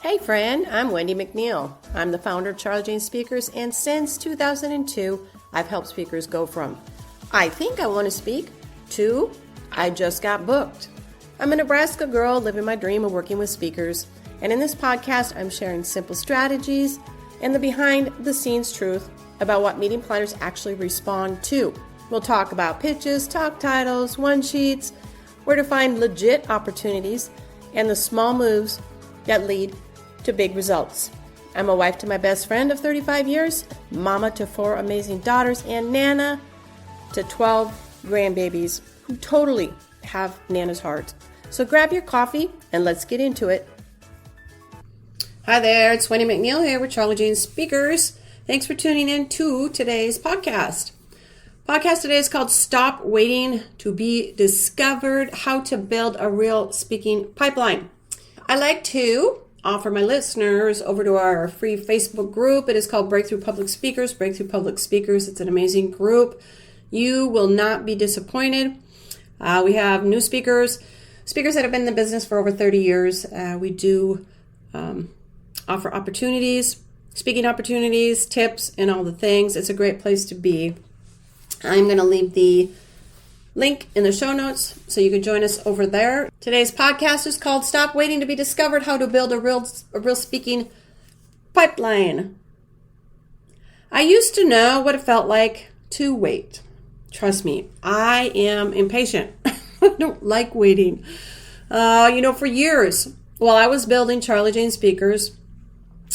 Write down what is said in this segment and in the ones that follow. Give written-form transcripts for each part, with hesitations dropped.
Hey friend, I'm Wendy McNeil. I'm the founder of Charli Jane Speakers, and since 2002, I've helped speakers go from, I think I want to speak, to, I just got booked. I'm a Nebraska girl living my dream of working with speakers, and in this podcast, I'm sharing simple strategies and the behind-the-scenes truth about what meeting planners actually respond to. We'll talk about pitches, talk titles, one-sheets, where to find legit opportunities, and the small moves that lead to big results. I'm a wife to my best friend of 35 years, mama to 4 amazing daughters, and nana to 12 grandbabies who totally have Nana's heart. So grab your coffee and let's get into it. Hi there, it's Wendy McNeil here with Charli Jane Speakers. Thanks for tuning in to today's podcast. Podcast today is called Stop Waiting to Be Discovered, How to Build a Real Speaking Pipeline. I like to offer my listeners over to our free Facebook group. It is called Breakthrough Public Speakers. Breakthrough Public Speakers. It's an amazing group. You will not be disappointed. We have new speakers that have been in the business for over 30 years. We do offer opportunities, speaking opportunities, tips, and all the things. It's a great place to be. I'm going to leave the link in the show notes so you can join us over there. Today's podcast is called Stop Waiting to Be Discovered, How to Build a Real Speaking Pipeline. I used to know what it felt like to wait. Trust me, I am impatient. I don't like waiting. For years, while I was building Charli Jane Speakers,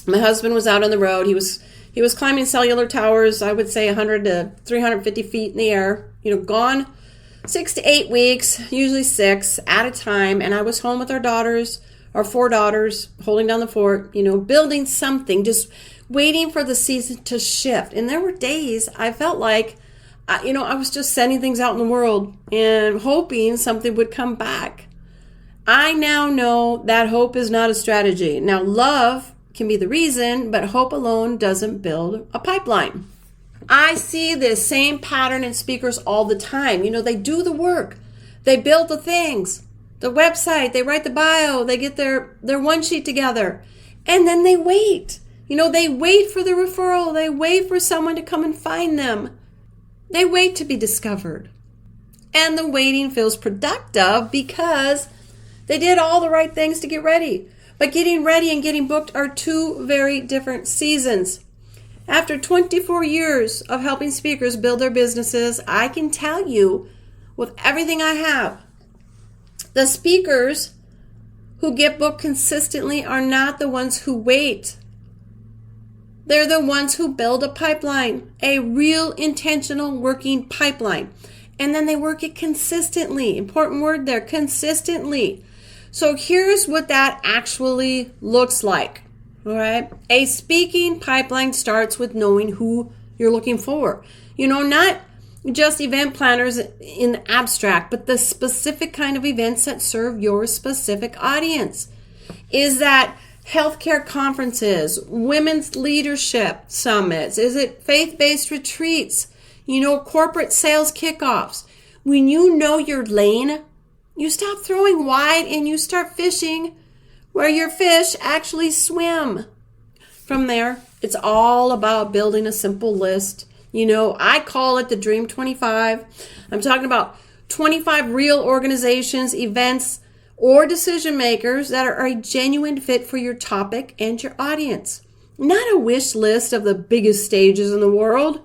my husband was out on the road. He was climbing cellular towers, I would say 100 to 350 feet in the air, gone 6 to 8 weeks, usually 6 at a time. And I was home with our 4 daughters, holding down the fort, building something, just waiting for the season to shift. And there were days I felt like, I was just sending things out in the world and hoping something would come back. I now know that hope is not a strategy. Now, love can be the reason, but hope alone doesn't build a pipeline. I see this same pattern in speakers all the time. They do the work. They build the things, the website, they write the bio, they get their one sheet together, and then they wait. They wait for the referral. They wait for someone to come and find them. They wait to be discovered. And the waiting feels productive because they did all the right things to get ready. But getting ready and getting booked are two very different seasons. After 24 years of helping speakers build their businesses, I can tell you with everything I have, the speakers who get booked consistently are not the ones who wait. They're the ones who build a pipeline, a real intentional working pipeline. And then they work it consistently. Important word there, consistently. So here's what that actually looks like. All right. A speaking pipeline starts with knowing who you're looking for. Not just event planners in the abstract, but the specific kind of events that serve your specific audience. Is that healthcare conferences, women's leadership summits? Is it faith-based retreats? Corporate sales kickoffs. When you know your lane, you stop throwing wide and you start fishing where your fish actually swim. From there, it's all about building a simple list. I call it the Dream 25. I'm talking about 25 real organizations, events, or decision makers that are a genuine fit for your topic and your audience. Not a wish list of the biggest stages in the world.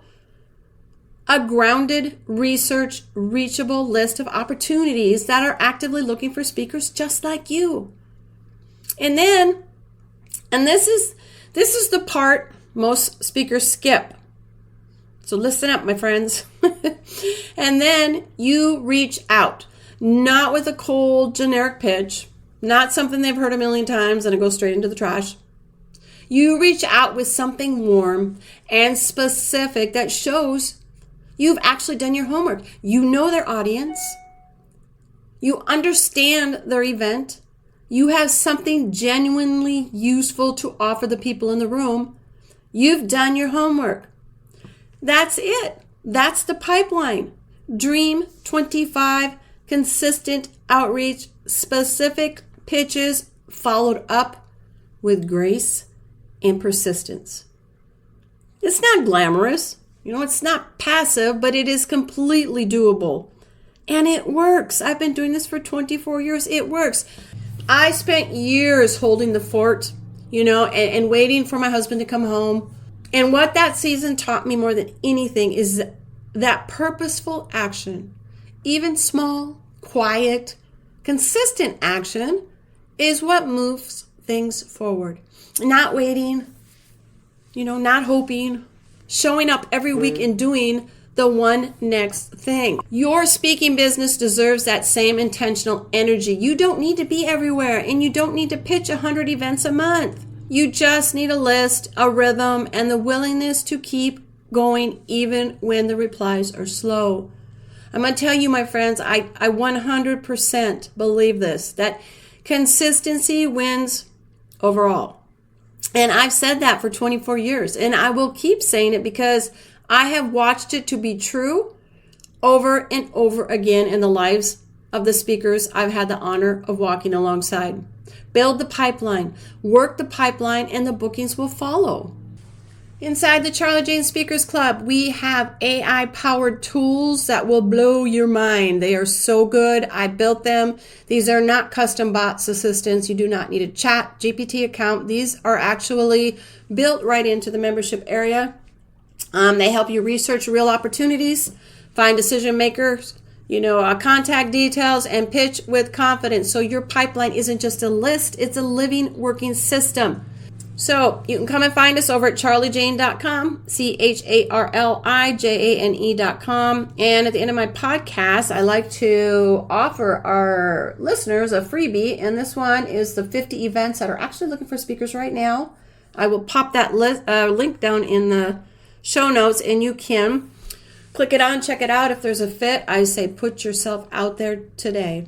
A grounded, research, reachable list of opportunities that are actively looking for speakers just like you. And this is the part most speakers skip. So listen up, my friends. And then you reach out, not with a cold, generic pitch, not something they've heard a million times and it goes straight into the trash. You reach out with something warm and specific that shows you've actually done your homework. You know their audience. You understand their event. You have something genuinely useful to offer the people in the room. You've done your homework. That's it. That's the pipeline. Dream 25, consistent outreach, specific pitches followed up with grace and persistence. It's not glamorous. It's not passive, but it is completely doable. And it works. I've been doing this for 24 years. It works. I spent years holding the fort, and waiting for my husband to come home. And what that season taught me more than anything is that purposeful action, even small, quiet, consistent action, is what moves things forward. Not waiting, not hoping, showing up every week and doing the one next thing. Your speaking business deserves that same intentional energy. You don't need to be everywhere, and you don't need to pitch 100 events a month. You just need a list, a rhythm, and the willingness to keep going even when the replies are slow. I'm going to tell you, my friends, I 100% believe this, that consistency wins overall. And I've said that for 24 years, and I will keep saying it because I have watched it to be true over and over again in the lives of the speakers I've had the honor of walking alongside. Build the pipeline, work the pipeline, and the bookings will follow. Inside the Charli Jane Speakers Club, we have AI-powered tools that will blow your mind. They are so good. I built them. These are not custom bots assistants. You do not need a chat GPT account. These are actually built right into the membership area. They help you research real opportunities, find decision makers, contact details, and pitch with confidence. So your pipeline isn't just a list, it's a living, working system. So you can come and find us over at charlijane.com, CharliJane.com. And at the end of my podcast, I like to offer our listeners a freebie. And this one is the 50 events that are actually looking for speakers right now. I will pop that link down in the show notes, and you can click it on, check it out. If there's a fit, I say put yourself out there today.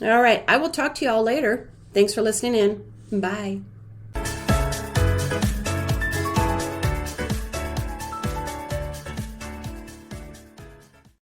All right. I will talk to you all later. Thanks for listening in. Bye.